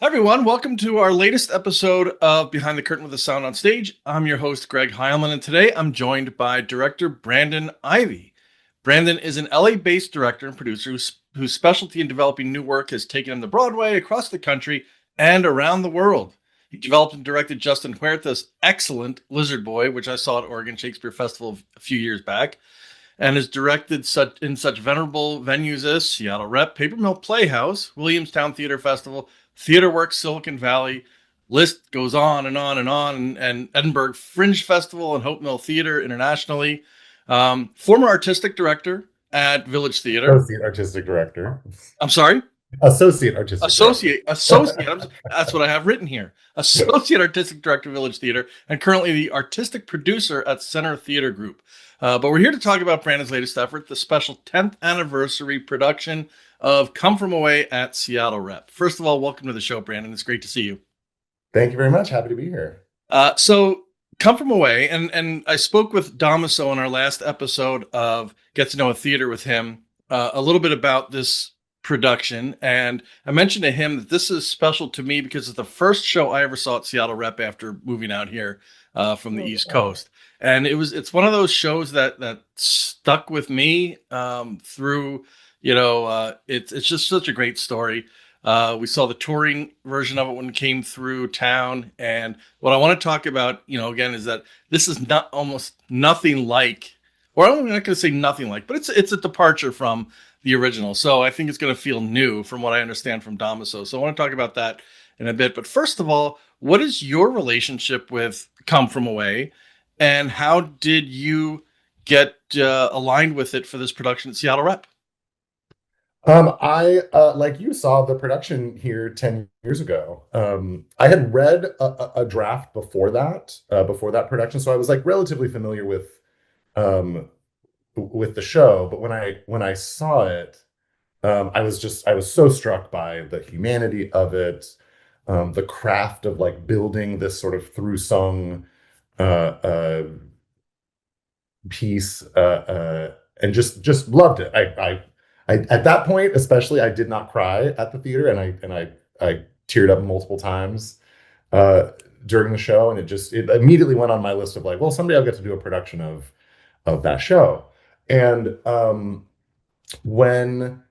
Hi, everyone. Welcome to our latest episode of Behind the Curtain with the Sound on Stage. I'm your host, Greg Heilman, and today I'm joined by director Brandon Ivie. Brandon is an LA based director and producer whose specialty in developing new work has taken him to Broadway, across the country, and around the world. He developed and directed Justin Huerta's excellent Lizard Boy, which I saw at Oregon Shakespeare Festival a few years back, and has directed such venerable venues as Seattle Rep, Paper Mill Playhouse, Williamstown Theater Festival, Theater Works Silicon Valley. List goes on and on and on, and Edinburgh Fringe Festival and Hope Mill Theater internationally. Former artistic director at Village Theater. Associate artistic director. I'm sorry. Associate artistic director. Associate. That's what I have written here. Associate artistic director, Village Theater, and currently the artistic producer at Center Theater Group. But we're here to talk about Brandon's latest effort, the special 10th anniversary production of Come From Away at Seattle Rep. First of all, welcome to the show, Brandon. It's great to see you. Thank you very much. Happy to be here. So Come From Away, and I spoke with Damaso in our last episode of Get to Know a Theater with him, a little bit about this production, and I mentioned to him that this is special to me because it's the first show I ever saw at Seattle Rep after moving out here from the East Coast, and it's one of those shows that stuck with me through. It's just such a great story. We saw the touring version of it when it came through town, and what I want to talk about, again, is that this is not almost nothing like, or I'm not going to say nothing like, but it's a departure from the original. So I think it's going to feel new from what I understand from Damaso. So I want to talk about that in a bit. But first of all, what is your relationship with Come From Away, and how did you get aligned with it for this production at Seattle Rep? I like you saw the production here 10 years ago. I had read a draft before that production, so I was like relatively familiar um, with the show. But when I saw it, I was so struck by the humanity of it, the craft of like building this sort of through sung uh, uh, piece, and just loved it. I at that point especially I did not cry at the theater, and I teared up multiple times uh, during the show, and it immediately went on my list of like, well, someday I'll get to do a production of that show. And when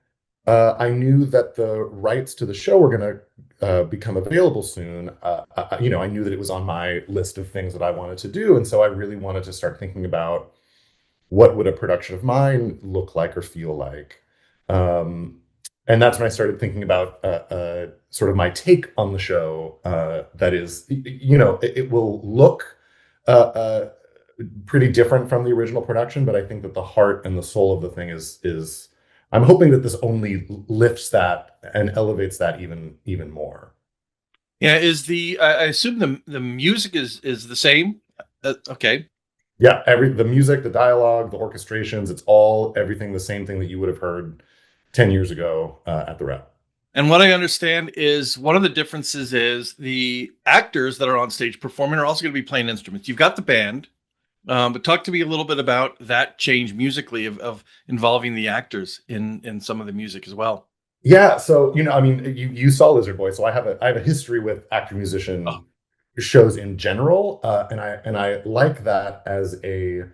I knew that the rights to the show were going to become available soon, I knew that it was on my list of things that I wanted to do, and so I really wanted to start thinking about what would a production of mine look like or feel like. Um, and that's when I started thinking about sort of my take on the show. That is, it will look uh, uh, pretty different from the original production, but I think that the heart and the soul of the thing is. I'm hoping that this only lifts that and elevates that even more. Yeah, I assume the music is the same. Okay. Yeah, the music, the dialogue, the orchestrations, it's all everything the same thing that you would have heard 10 years ago at the Rep. And what I understand is one of the differences is the actors that are on stage performing are also going to be playing instruments. You've got the band, but talk to me a little bit about that change musically of involving the actors in some of the music as well. Yeah, so I mean, you saw Lizard Boy, so I have a history with actor musician Oh, shows in general, and I like that as a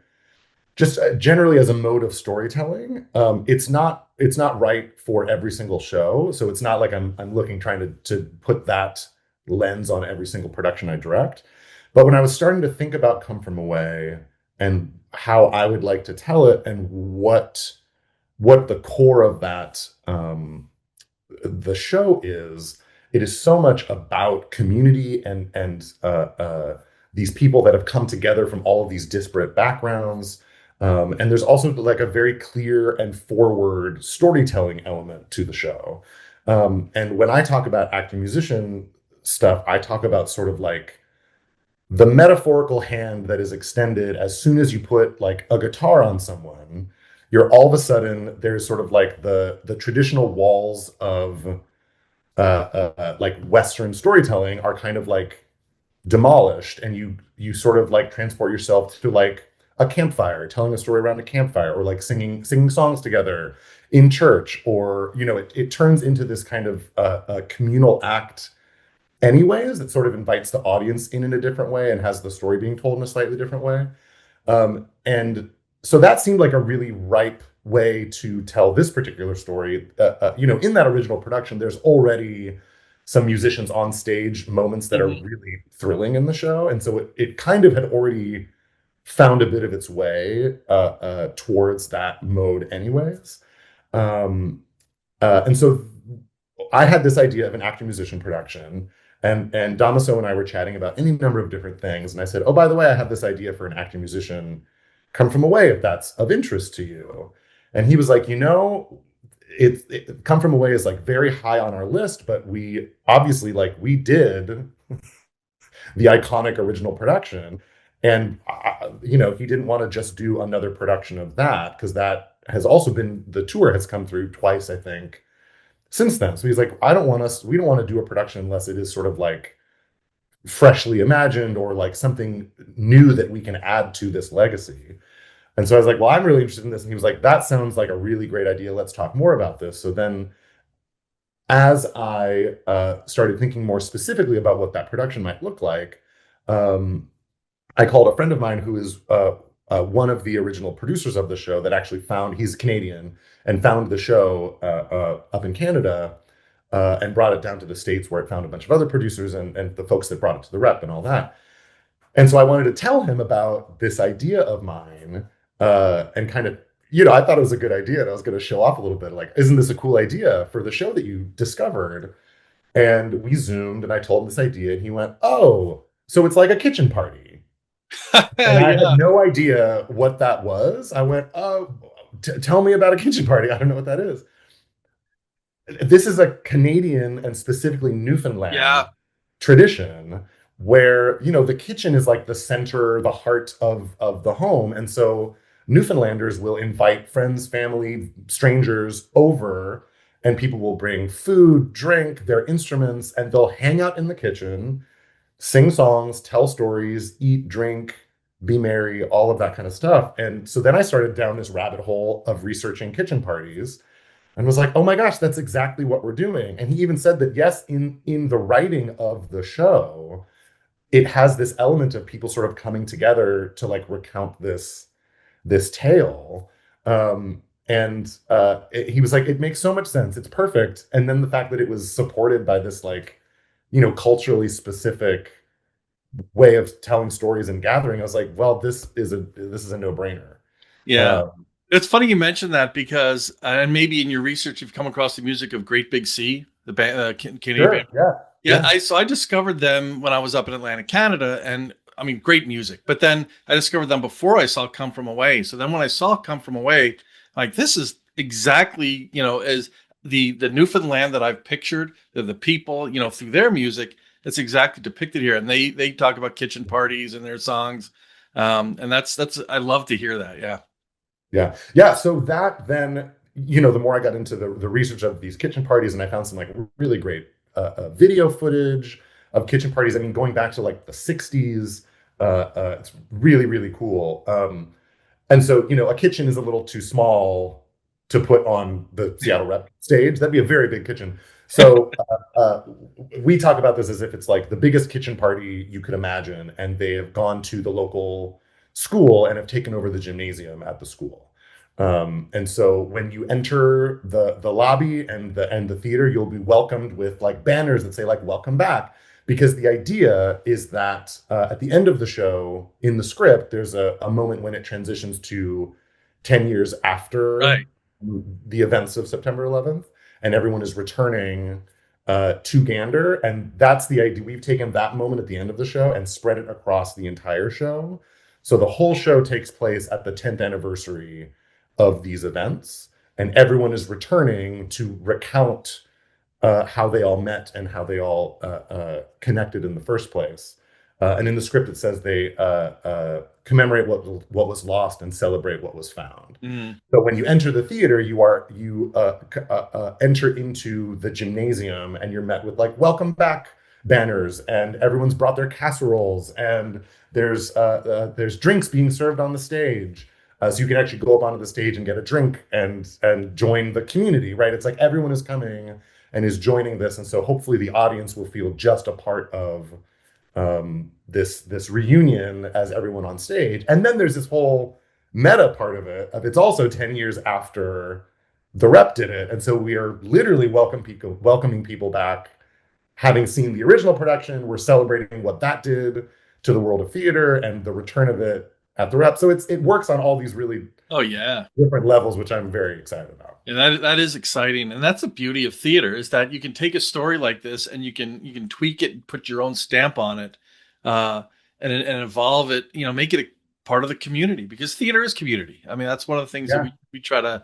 just generally as a mode of storytelling. It's not right for every single show, so it's not like I'm looking trying to put that lens on every single production I direct. But when I was starting to think about Come From Away and how I would like to tell it, and what the core of that the show is, it is so much about community and these people that have come together from all of these disparate backgrounds. And there's also like a very clear and forward storytelling element to the show. And when I talk about actor musician stuff, I talk about sort of like the metaphorical hand that is extended as soon as you put like a guitar on someone. You're all of a sudden, there's sort of like the traditional walls of like Western storytelling are kind of like demolished, and you sort of like transport yourself to like a campfire, telling a story around a campfire, or like singing songs together in church, or it turns into this kind of a communal act anyways, that sort of invites the audience in a different way and has the story being told in a slightly different way. And so that seemed like a really ripe way to tell this particular story. In that original production, there's already some musicians on stage moments that are Hmm. really thrilling in the show. And so it kind of had already found a bit of its way towards that mode anyways. Um, and so I had this idea of an actor musician production, and Damaso and I were chatting about any number of different things. And I said, "Oh, by the way, I have this idea for an actor musician. Come from away if that's of interest to you." And he was like, Come from away is like very high on our list, but we obviously like we did the iconic original production, and he didn't want to just do another production of that because that has also been the tour has come through twice, I think, since then. So he's like, we don't want to do a production unless it is sort of like freshly imagined or like something new that we can add to this legacy. And so I was like, well, I'm really interested in this. And he was like, that sounds like a really great idea. Let's talk more about this. So then as I started thinking more specifically about what that production might look like, um, I called a friend of mine who is one of the original producers of the show that actually he's Canadian and found the show up in Canada and brought it down to the States where it found a bunch of other producers and the folks that brought it to the rep and all that. And so I wanted to tell him about this idea of mine and kind of, I thought it was a good idea and I was going to show off a little bit like, isn't this a cool idea for the show that you discovered? And we Zoomed and I told him this idea and he went, oh, so it's like a kitchen party. And I had Yeah. no idea what that was. I went, oh, tell me about a kitchen party. I don't know what that is. This is a Canadian and specifically Newfoundland Yeah. tradition where the kitchen is like the center, the heart of the home, and so Newfoundlanders will invite friends, family, strangers over, and people will bring food, drink, their instruments, and they'll hang out in the kitchen, sing songs, tell stories, eat, drink, be merry, all of that kind of stuff. And so then I started down this rabbit hole of researching kitchen parties and was like, "Oh my gosh, that's exactly what we're doing." And he even said that yes, in the writing of the show, it has this element of people sort of coming together to like recount this tale. He was like, "It makes so much sense. It's perfect." And then the fact that it was supported by this like, culturally specific way of telling stories and gathering, I was like, "Well, this is a no-brainer." Yeah. Um, It's funny you mentioned that because, and maybe in your research, you've come across the music of Great Big Sea, the Canadian band. sure, yeah, Yeah, yeah. I discovered them when I was up in Atlantic, Canada, and I mean, great music. But then I discovered them before I saw Come From Away. So then when I saw Come From Away, like this is exactly, as the Newfoundland that I've pictured, the people, through their music, it's exactly depicted here. And they talk about kitchen parties in their songs. And that's I love to hear that. Yeah. Yeah. Yeah. So that then, the more I got into the research of these kitchen parties, and I found some like really great video footage of kitchen parties. I mean, going back to like the 60s, it's really, really cool. And so, a kitchen is a little too small to put on the Seattle Rep stage. That'd be a very big kitchen. So we talk about this as if it's like the biggest kitchen party you could imagine, and they have gone to the local school and have taken over the gymnasium at the school. And so when you enter the lobby and the theater, you'll be welcomed with like banners that say like "Welcome back," because the idea is that at the end of the show in the script there's a moment when it transitions to 10 years after Right. the events of September 11th and everyone is returning to Gander, and that's the idea. We've taken that moment at the end of the show and spread it across the entire show, so the whole show takes place at the 10th anniversary of these events and everyone is returning to recount how they all met and how they all connected in the first place. And in the script, it says they commemorate what was lost and celebrate what was found. Mm. So when you enter the theater, you enter into the gymnasium and you're met with like "Welcome back" banners, and everyone's brought their casseroles, and there's drinks being served on the stage. So you can actually go up onto the stage and get a drink and join the community, right? It's like everyone is coming and is joining this. And so hopefully the audience will feel just a part of this reunion as everyone on stage. And then there's this whole meta part of it, of it's also 10 years after the rep did it. And so we are literally welcoming people back, having seen the original production. We're celebrating what that did to the world of theater and the return of it at the rep. So it works on all these really Oh yeah. different levels, which I'm very excited about. And that is exciting, and that's the beauty of theater, is that you can take a story like this and you can tweak it and put your own stamp on it, uh, and evolve it. Make it a part of the community, because theater is community. I mean, that's one of the things that Yeah. we try to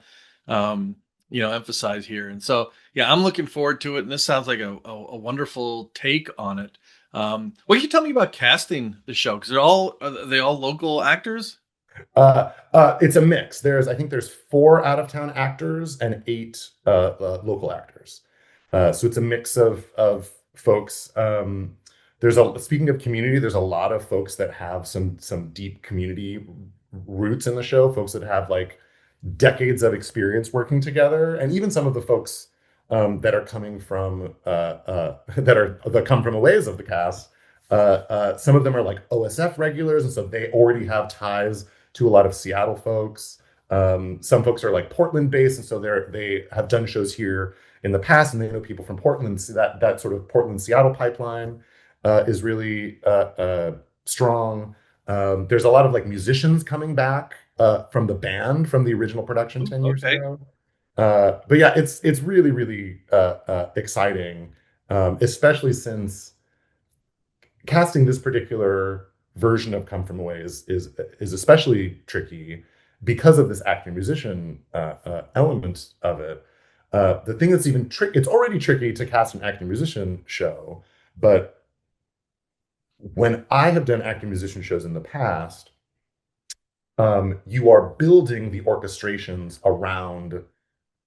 emphasize here. And so yeah, I'm looking forward to it. And this sounds like a wonderful take on it. What can you tell me about casting the show? Because are they all local actors? It's a mix. I think there's 4 out-of-town actors and 8 local actors. So it's a mix of folks. Speaking of community, there's a lot of folks that have some deep community roots in the show. Folks that have like decades of experience working together, and even some of the folks that are coming from that come from a ways of the cast. Some of them are like OSF regulars, and so they already have ties to a lot of Seattle folks. Some folks are like Portland based, and so they have done shows here in the past, and they know people from Portland. So that sort of Portland Seattle pipeline is really strong. There's a lot of like musicians coming back from the band from the original production 10 years Okay. ago. But yeah, it's really really exciting, especially since casting this particular version of Come From Away is especially tricky because of this actor musician element of it. The thing that's even tricky, it's already tricky to cast an actor musician show, but when I have done actor musician shows in the past, you are building the orchestrations around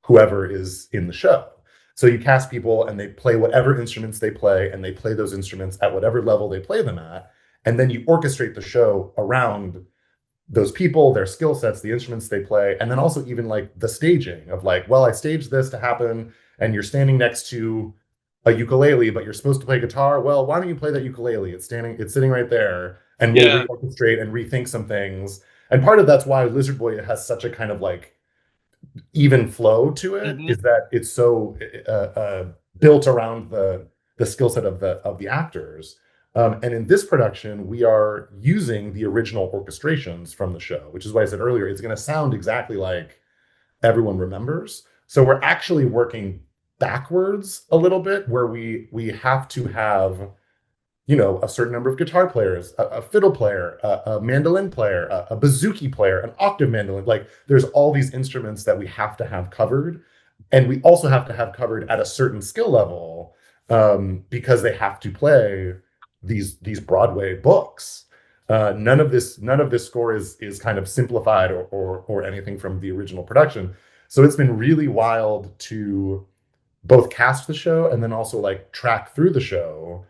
whoever is in the show. So you cast people and they play whatever instruments they play, and they play those instruments at whatever level they play them at. And then you orchestrate the show around those people, their skill sets, the instruments they play, and then also even like the staging of like, well, I staged this to happen, and you're standing next to a ukulele, but you're supposed to play guitar. Well, why don't you play that ukulele? It's sitting right there, and we'll Yeah. reorchestrate and rethink some things. And part of that's why Lizard Boy has such a kind of like even flow to it, Hmm. is that it's so built around the skill set of the actors. And in this production, we are using the original orchestrations from the show, which is why I said earlier it's going to sound exactly like everyone remembers. So we're actually working backwards a little bit, where we have to have a certain number of guitar players, a fiddle player, a mandolin player, a bouzouki player, an octave mandolin. Like there's all these instruments that we have to have covered, and we also have to have covered at a certain skill level, because they have to play these Broadway books. None of this score is kind of simplified or anything from the original production. So it's been really wild to both cast the show and then also like track through the show,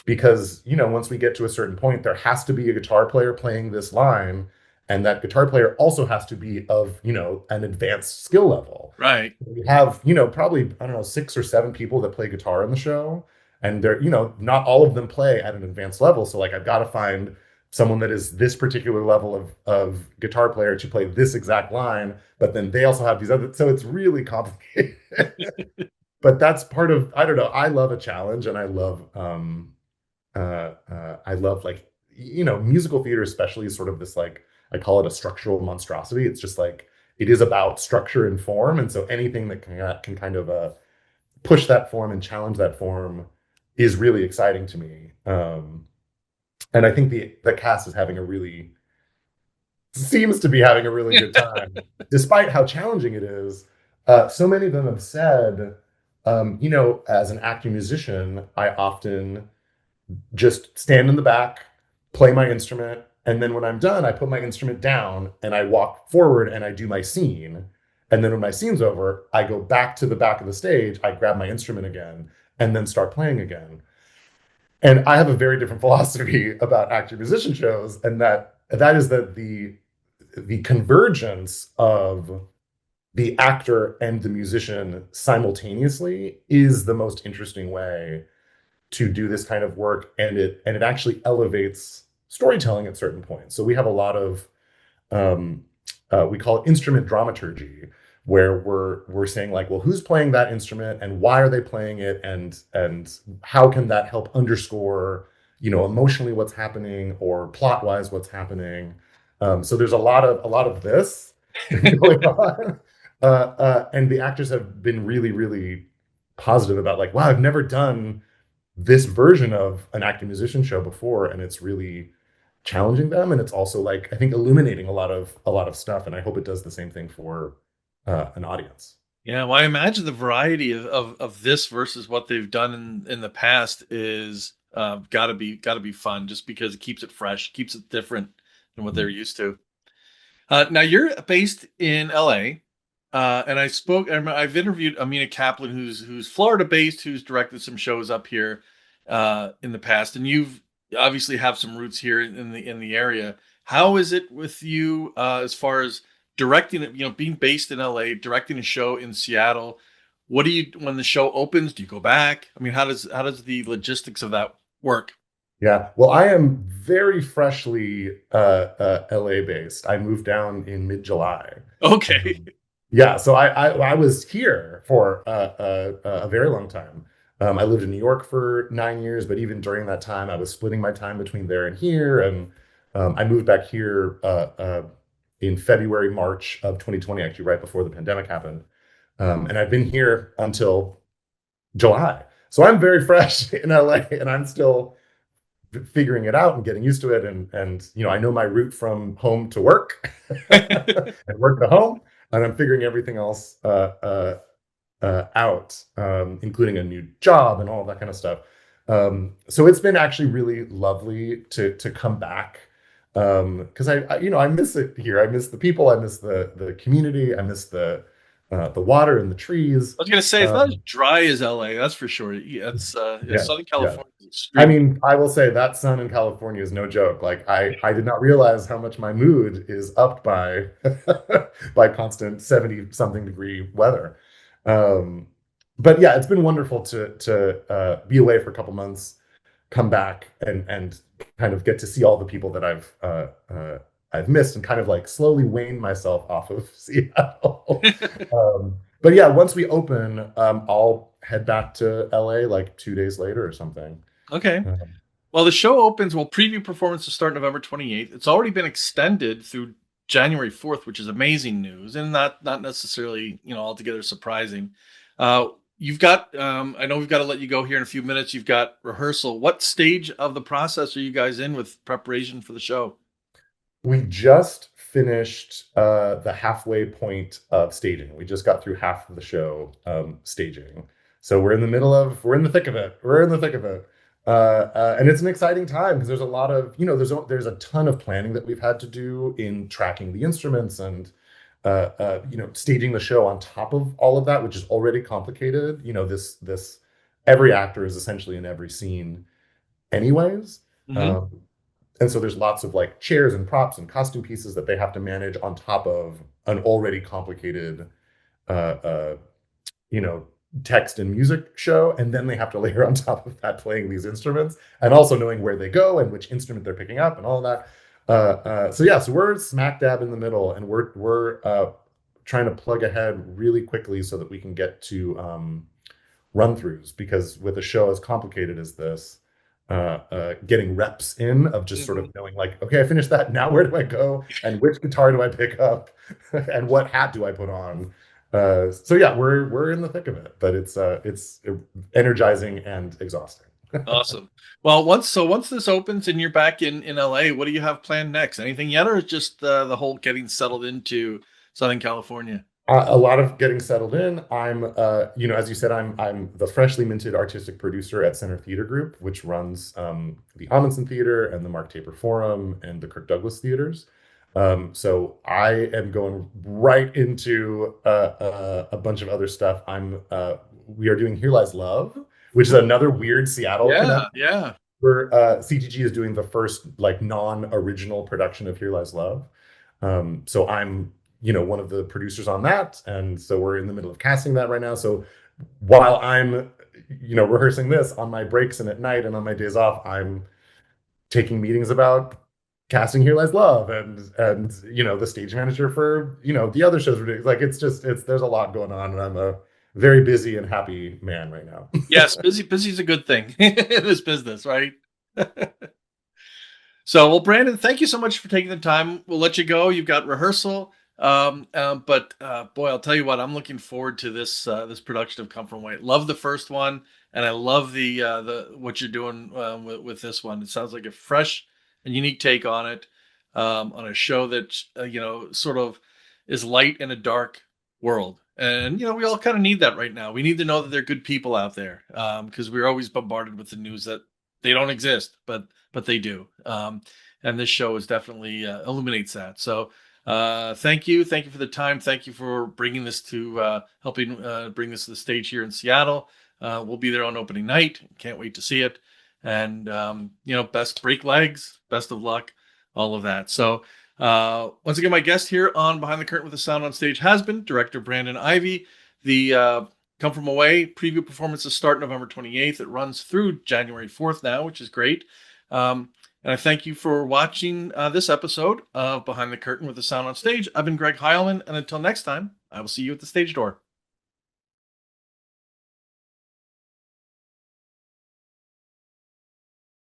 because once we get to a certain point, there has to be a guitar player playing this line, and that guitar player also has to be of an advanced skill level. Right. We have probably, I don't know, 6 or 7 people that play guitar in the show, and they're not all of them play at an advanced level. So like I've got to find someone that is this particular level of guitar player to play this exact line, but then they also have these other, so it's really complicated. But that's part of, I don't know, I love a challenge, and I love like musical theater especially is sort of this, like, I call it a structural monstrosity. It's just like it is about structure and form, and so anything that can kind of push that form and challenge that form is really exciting to me. And I think the cast is having a really seems to be having a really good time, despite how challenging it is. So many of them have said, as an acting musician, I often just stand in the back, play my instrument, and then when I'm done, I put my instrument down and I walk forward and I do my scene. And then when my scene's over, I go back to the back of the stage, I grab my instrument again, and then start playing again. And I have a very different philosophy about actor musician shows, and that is that the convergence of the actor and the musician simultaneously is the most interesting way to do this kind of work, and it actually elevates storytelling at certain points. So we have a lot of um, we call it instrument dramaturgy, where we're saying like, well, who's playing that instrument and why are they playing it, and how can that help underscore, emotionally what's happening or plot wise what's happening. So there's a lot of this going on, and the actors have been really really positive about like, wow, I've never done this version of an actor musician show before, and it's really challenging them, and it's also like I think illuminating a lot of stuff, and I hope it does the same thing for an audience. Yeah, well, I imagine the variety of this versus what they've done in the past is gotta be fun, just because it keeps it fresh, keeps it different than what they're used to. Now you're based in LA, and I've interviewed Amina Kaplan, who's Florida based, who's directed some shows up here in the past, and you've obviously have some roots here in the area. How is it with you as far as directing it? Being based in LA, directing a show in Seattle. What do you when the show opens? Do you go back? I mean, how does the logistics of that work? Yeah, well, I am very freshly LA based. I moved down in mid-July. Okay. Um, yeah, so I was here for a very long time. I lived in New York for 9 years, but even during that time, I was splitting my time between there and here. And I moved back here in February, March of 2020, actually right before the pandemic happened. And I've been here until July. So I'm very fresh in LA, and I'm still figuring it out and getting used to it. And I know my route from home to work and work to home, and I'm figuring everything else out, including a new job and all of that kind of stuff. So it's been actually really lovely to come back, because I miss it here. I miss the people. I miss the community. I miss the water and the trees. I was gonna say it's not as Um, dry as LA, that's for sure. Yeah, it's yeah, yeah, Southern yeah. California is I extremely. mean, I will say that sun in California is no joke. Like I did not realize how much my mood is upped by by constant 70 something degree weather. Um, but yeah, it's been wonderful to be away for a couple months, come back and kind of get to see all the people that I've missed, and kind of like slowly wane myself off of Seattle. But yeah, once we open, I'll head back to LA like 2 days later or something. Okay. Um, Well, the show opens. Well, preview performances start November 28th. It's already been extended through January 4th, which is amazing news and not necessarily altogether surprising. Uh, you've got. I know we've got to let you go here in a few minutes. You've got rehearsal. What stage of the process are you guys in with preparation for the show? We just finished the halfway point of staging. We just got through half of the show staging. So we're in the thick of it. We're in the thick of it. And it's an exciting time because there's a lot of, there's a ton of planning that we've had to do in tracking the instruments and, staging the show on top of all of that, which is already complicated. Every actor is essentially in every scene anyways. Hmm. Um, and so there's lots of like chairs and props and costume pieces that they have to manage on top of an already complicated, uh, uh, you know, text and music show. And then they have to layer on top of that playing these instruments and also knowing where they go and which instrument they're picking up and all of that. So yeah, so we're smack dab in the middle, and we're trying to plug ahead really quickly so that we can get to run throughs, because with a show as complicated as this, getting reps in of just sort Hmm. of knowing like, okay, I finished that. Now where do I go? And which guitar do I pick up? And what hat do I put on? So yeah, we're in the thick of it, but it's energizing and exhausting. Awesome. Well, once this opens and you're back in LA, what do you have planned next? Anything yet, or is just the whole getting settled into Southern California? A lot of getting settled in. As you said, I'm the freshly minted artistic producer at Center Theater Group, which runs the Amundsen Theater and the Mark Taper Forum and the Kirk Douglas theaters. So I am going right into a bunch of other stuff. We are doing Here Lies Love, which is another weird Seattle Yeah, connection. yeah. Where CTG is doing the first like non-original production of Here Lies Love. So I'm one of the producers on that, and so we're in the middle of casting that right now. So while I'm rehearsing this on my breaks and at night and on my days off, I'm taking meetings about casting Here Lies Love and the stage manager for the other shows we're doing. Like it's there's a lot going on, and I'm a very busy and happy man right now. Yes, busy is a good thing in this business, right? So, well, Brandon, thank you so much for taking the time. We'll let you go. You've got rehearsal. But boy, I'll tell you what, I'm looking forward to this production of Come From Away. Love the first one, and I love the what you're doing with this one. It sounds like a fresh and unique take on it, on a show that sort of is light in a dark world. And we all kind of need that right now. We need to know that there are good people out there, because we're always bombarded with the news that they don't exist, but they do. And this show is definitely illuminates that. So thank you for the time. Thank you for bringing this to helping bring this to the stage here in Seattle. We'll be there on opening night. Can't wait to see it. And best break legs, best of luck, all of that. So once again, my guest here on Behind the Curtain with the Sound on Stage has been director Brandon Ivie. The Come From Away preview performances start November 28th. It runs through January 4th now, which is great. And I thank you for watching this episode of Behind the Curtain with the Sound on Stage. I've been Greg Heilman, and until next time, I will see you at the stage door.